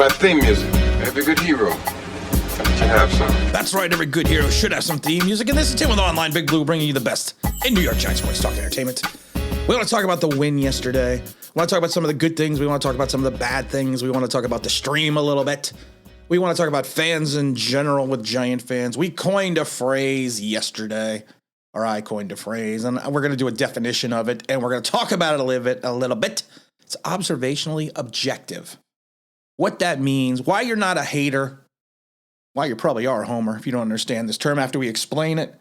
my theme music. Every good hero should have some. That's right, every good hero should have some theme music, and this is Tim with Online Big Blue, bringing you the best in New York Giants sports talk and entertainment. We want to talk about the win yesterday. We want to talk about some of the good things. We want to talk about some of the bad things. We want to talk about the stream a little bit. We want to talk about fans in general with Giant fans. We coined a phrase yesterday, or I coined a phrase, and we're going to do a definition of it, and we're going to talk about it a little bit. It's observationally objective. What that means, why you're not a hater, why you probably are a homer if you don't understand this term after we explain it,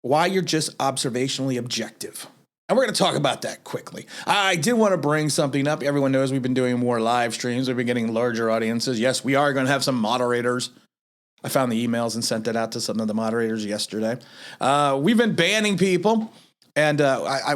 why you're just observationally objective. And we're going to talk about that quickly. I did want to bring something up. Everyone knows we've been doing more live streams. We've been getting larger audiences. Yes, we are going to have some moderators. I found the emails and sent it out to some of the moderators yesterday. We've been banning people, and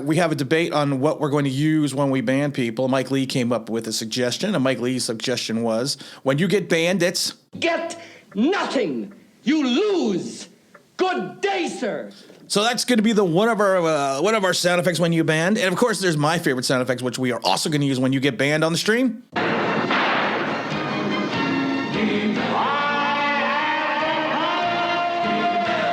we have a debate on what we're going to use when we ban people. Mike Lee came up with a suggestion, and Mike Lee's suggestion was, when you get banned, it's... Get nothing. You lose. Good day, sir. So that's going to be one of our sound effects when you banned. And of course, there's my favorite sound effects, which we are also going to use when you get banned on the stream.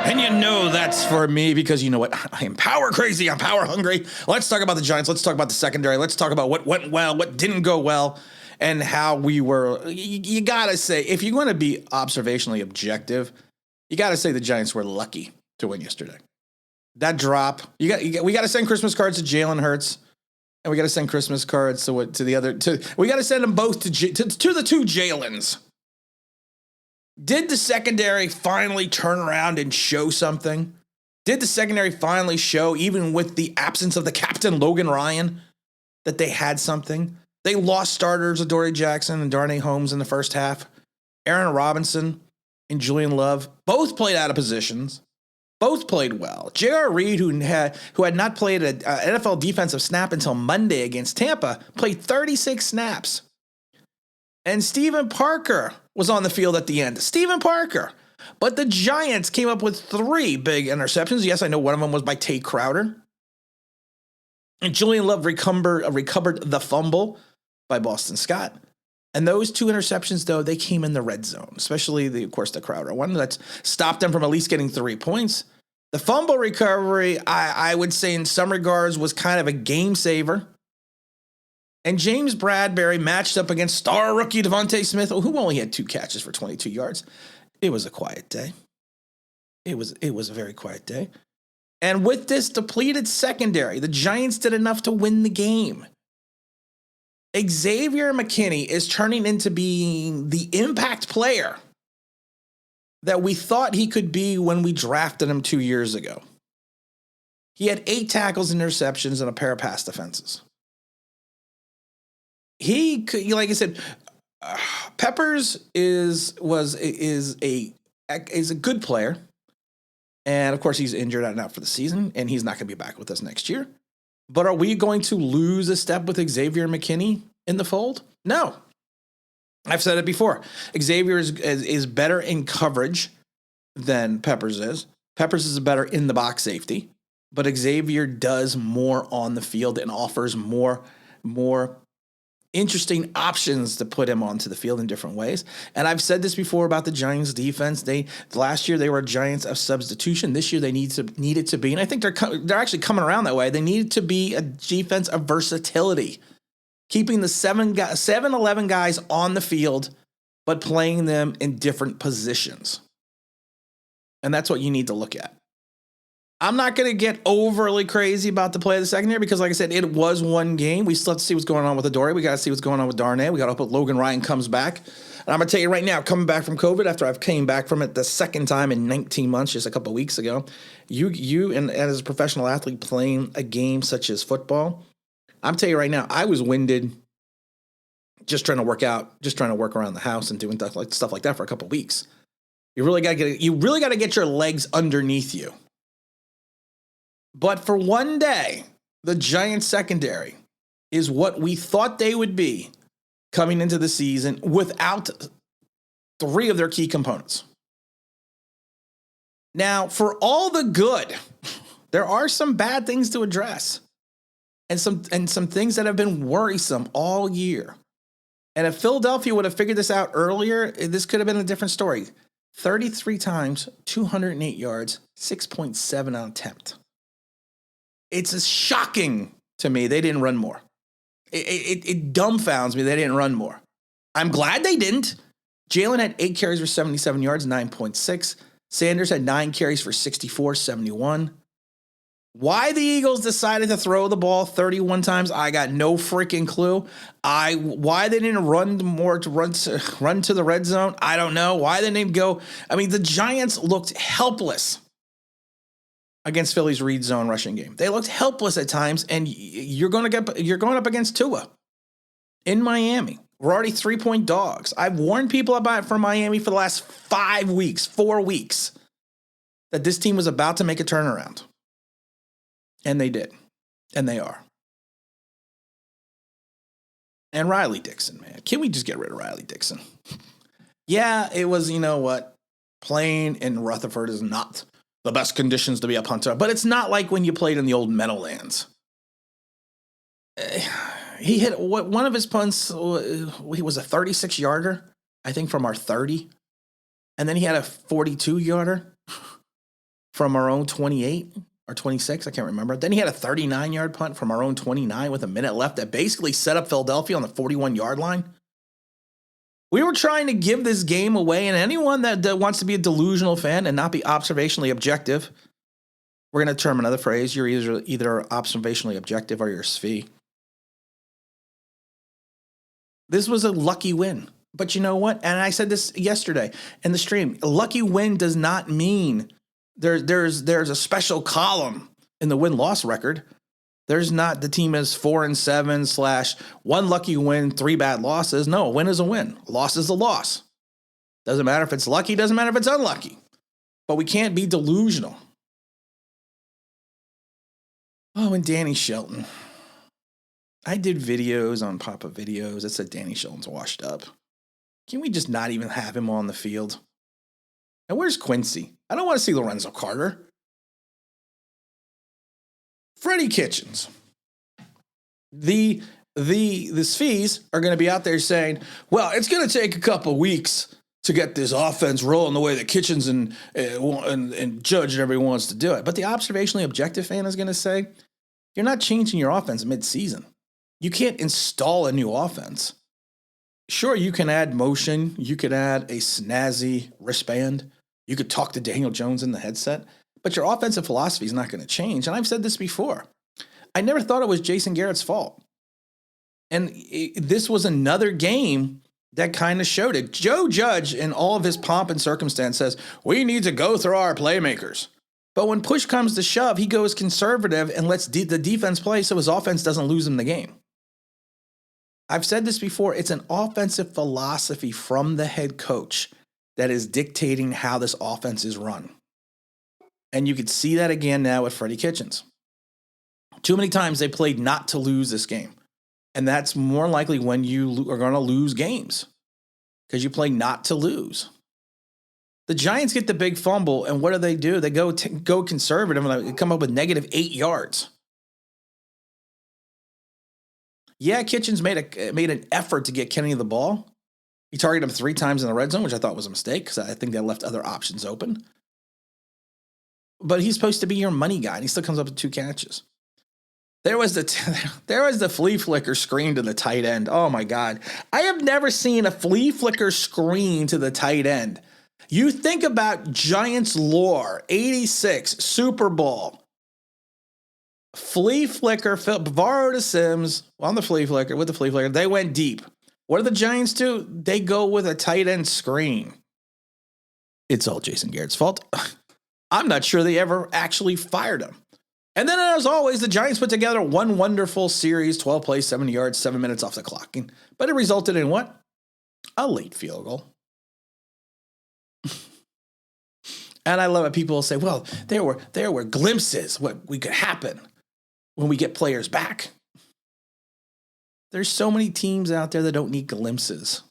And you know that's for me because you know what? I am power crazy. I'm power hungry. Let's talk about the Giants. Let's talk about the secondary. Let's talk about what went well, what didn't go well, and how we were. You got to say, if you're going to be observationally objective, you got to say the Giants were lucky to win yesterday. That drop, we got to send Christmas cards to Jalen Hurts, and we got to send Christmas cards to we got to send them both to the two Jalens. Did the secondary finally turn around and show something? Did the secondary finally show, even with the absence of the captain Logan Ryan, that they had something? They lost starters Adoree Jackson and Darnay Holmes in the first half. Aaron Robinson and Julian Love both played out of positions. Both played well. J.R. Reed, who had not played an NFL defensive snap until Monday against Tampa, played 36 snaps. And Steven Parker was on the field at the end. Steven Parker. But the Giants came up with 3 big interceptions. Yes, I know one of them was by Tate Crowder. And Julian Love recovered the fumble by Boston Scott. And those 2 interceptions, though, they came in the red zone, especially, the Crowder one that stopped them from at least getting 3 points. The fumble recovery, I would say in some regards, was kind of a game saver. And James Bradbury matched up against star rookie Devontae Smith, who only had 2 catches for 22 yards. It was a quiet day. It was a very quiet day. And with this depleted secondary, the Giants did enough to win the game. Xavier McKinney is turning into being the impact player that we thought he could be when we drafted him 2 years ago. He had 8 tackles and interceptions and a pair of pass defenses. He could, like I said, Peppers is a good player, and of course he's injured out and out for the season, and he's not going to be back with us next year. But are we going to lose a step with Xavier McKinney in the fold? No. I've said it before. Xavier is better in coverage than Peppers is. Peppers is better in the box safety, but Xavier does more on the field and offers more interesting options to put him onto the field in different ways. And I've said this before about the Giants defense. Last year they were Giants of substitution. This year they needed to be, and I think they're actually coming around that way. They needed to be a defense of versatility, keeping the 7-11 guys on the field, but playing them in different positions. And that's what you need to look at. I'm not going to get overly crazy about the play of the secondary because, like I said, it was one game. We still have to see what's going on with Adoree. We got to see what's going on with Darnay. We got to hope that Logan Ryan comes back. And I'm going to tell you right now, coming back from COVID, after I've came back from it the second time in 19 months, just a couple of weeks ago, you and as a professional athlete playing a game such as football, I'm telling you right now, I was winded just trying to work out, just trying to work around the house and doing stuff like that for a couple of weeks. You really got to get your legs underneath you. But for one day, the Giants secondary is what we thought they would be coming into the season without 3 of their key components. Now, for all the good, there are some bad things to address and some things that have been worrisome all year. And if Philadelphia would have figured this out earlier, this could have been a different story. 33 times, 208 yards, 6.7 on attempt. It's shocking to me they didn't run more. It dumbfounds me they didn't run more. I'm glad they didn't. Jalen had 8 carries for 77 yards, 9.6. Sanders had 9 carries for 64, 71. Why the Eagles decided to throw the ball 31 times, I got no freaking clue. Why they didn't run more to run to the red zone, I don't know. Why they didn't go. I mean, the Giants looked helpless against Philly's read zone rushing game. They looked helpless at times, and you're going up against Tua in Miami. We're already 3-point dogs. I've warned people about it for Miami for the last 4 weeks, that this team was about to make a turnaround. And they did. And they are. And Riley Dixon, man. Can we just get rid of Riley Dixon? Yeah, it was, you know what? Playing in Rutherford is not the best conditions to be a punter. But it's not like when you played in the old Meadowlands. He hit one of his punts. He was a 36-yarder, I think, from our 30. And then he had a 42-yarder from our own 28. Or 26, I can't remember. Then he had a 39-yard punt from our own 29 with a minute left that basically set up Philadelphia on the 41-yard line. We were trying to give this game away, and anyone that wants to be a delusional fan and not be observationally objective, we're going to term another phrase. You're either observationally objective or you're SFI. This was a lucky win. But you know what? And I said this yesterday in the stream. A lucky win does not mean there's a special column in the win-loss record. There's not the team is 4-7 / 1 lucky win, 3 bad losses. No, a win is a win. A loss is a loss. Doesn't matter if it's lucky, doesn't matter if it's unlucky. But we can't be delusional. Oh, and Danny Shelton. I did videos on Papa Videos that said Danny Shelton's washed up. Can we just not even have him on the field? And where's Quincy? I don't want to see Lorenzo Carter. Freddie Kitchens. The Sfees are going to be out there saying, well, it's going to take a couple weeks to get this offense rolling the way that Kitchens and Judge and everyone wants to do it. But the observationally objective fan is going to say, you're not changing your offense mid-season. You can't install a new offense. Sure, you can add motion. You could add a snazzy wristband. You could talk to Daniel Jones in the headset, but your offensive philosophy is not going to change. And I've said this before. I never thought it was Jason Garrett's fault. And this was another game that kind of showed it. Joe Judge, in all of his pomp and circumstance, says, we need to go through our playmakers. But when push comes to shove, he goes conservative and lets the defense play so his offense doesn't lose him the game. I've said this before. It's an offensive philosophy from the head coach that is dictating how this offense is run. And you could see that again now with Freddie Kitchens. Too many times they played not to lose this game. And that's more likely when you are going to lose games, because you play not to lose. The Giants get the big fumble, and what do? They go conservative and come up with -8 yards. Yeah, Kitchens made an effort to get Kenny the ball. He targeted him 3 times in the red zone, which I thought was a mistake because I think that left other options open. But he's supposed to be your money guy, and he still comes up with 2 catches. There was the flea flicker screen to the tight end. Oh, my God. I have never seen a flea flicker screen to the tight end. You think about Giants lore, 86, Super Bowl. Flea flicker, Bavaro to Sims on the flea flicker, they went deep. What do the Giants do? They go with a tight end screen. It's all Jason Garrett's fault. I'm not sure they ever actually fired him. And then, as always, the Giants put together one wonderful series, 12 plays, 70 yards, 7 minutes off the clock. But it resulted in what? A late field goal. And I love it. People will say, well, there were glimpses what we could happen when we get players back. There's so many teams out there that don't need glimpses.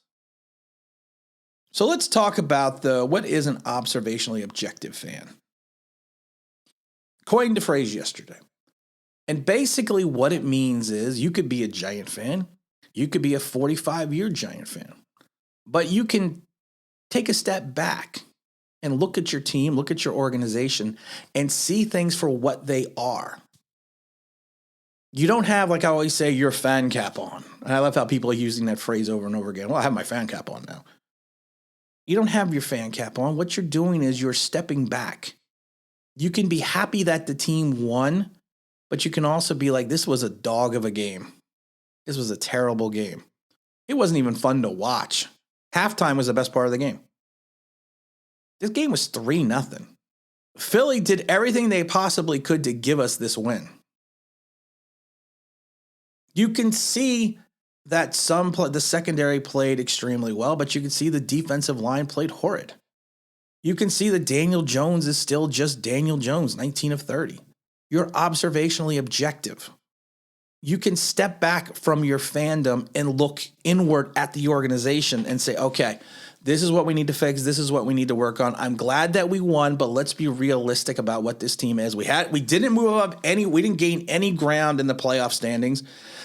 So let's talk about what is an observationally objective fan. Coined a phrase yesterday. And basically what it means is you could be a Giant fan. You could be a 45-year Giant fan. But you can take a step back and look at your team, look at your organization, and see things for what they are. You don't have, like I always say, your fan cap on. And I love how people are using that phrase over and over again. Well, I have my fan cap on now. You don't have your fan cap on. What you're doing is you're stepping back. You can be happy that the team won, but you can also be like, this was a dog of a game. This was a terrible game. It wasn't even fun to watch. Halftime was the best part of the game. This game was 3-0. Philly did everything they possibly could to give us this win. You can see that the secondary played extremely well, but you can see the defensive line played horrid. You can see that Daniel Jones is still just Daniel Jones, 19 of 30. You're observationally objective. You can step back from your fandom and look inward at the organization and say, okay, this is what we need to fix. This is what we need to work on. I'm glad that we won, but let's be realistic about what this team is. We didn't move up we didn't gain any ground in the playoff standings.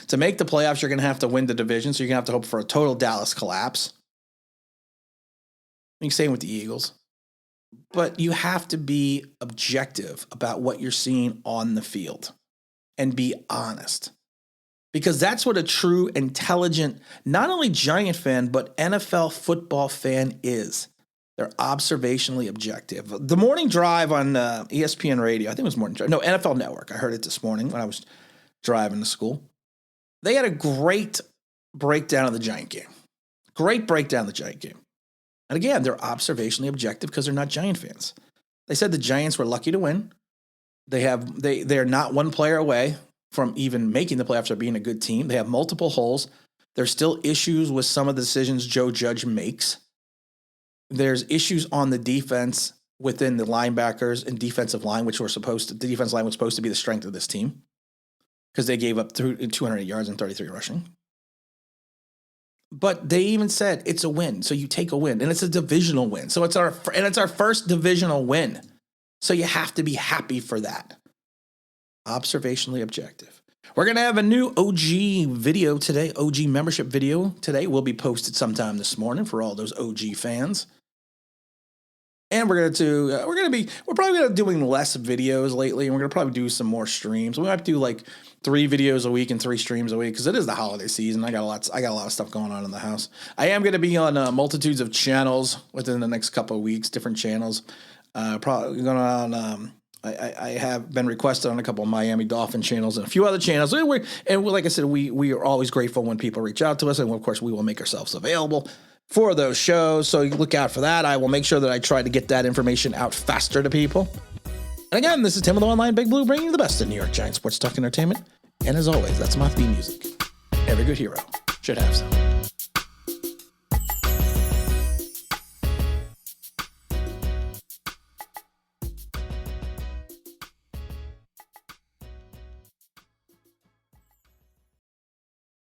To make the playoffs, you're going to have to win the division, so you're going to have to hope for a total Dallas collapse. You can same with the Eagles. But you have to be objective about what you're seeing on the field and be honest. Because that's what a true, intelligent, not only Giant fan, but NFL football fan is. They're observationally objective. The morning drive on ESPN radio, I think it was morning drive. No, NFL Network. I heard it this morning when I was driving to school. They had a great breakdown of the Giant game. Great breakdown of the Giant game. And again, they're observationally objective because they're not Giant fans. They said the Giants were lucky to win. They're not one player away from even making the playoffs or being a good team. They have multiple holes. There's still issues with some of the decisions Joe Judge makes. There's issues on the defense within the linebackers and defensive line, the defensive line was supposed to be the strength of this team because they gave up 200 yards and 33 rushing. But they even said it's a win, so you take a win, and it's a divisional win. So it's our first divisional win. So you have to be happy for that. Observationally objective. We're going to have a new OG video today, OG membership video today. Will be posted sometime this morning for all those OG fans. And we're probably going to be doing less videos lately, and we're going to probably do some more streams. We might do like 3 videos a week and 3 streams a week because it is the holiday season. I got a lot of stuff going on in the house. I am going to be on multitudes of channels within the next couple of weeks, different channels. Probably going on. I have been requested on a couple of Miami Dolphin channels and a few other channels. And like I said, we are always grateful when people reach out to us, and of course we will make ourselves available for those shows. So you look out for that. I will make sure that I try to get that information out faster to people. And again, this is Tim with the Online Big Blue, bringing you the best of New York Giants sports talk entertainment. And as always, that's my theme music. Every good hero should have some.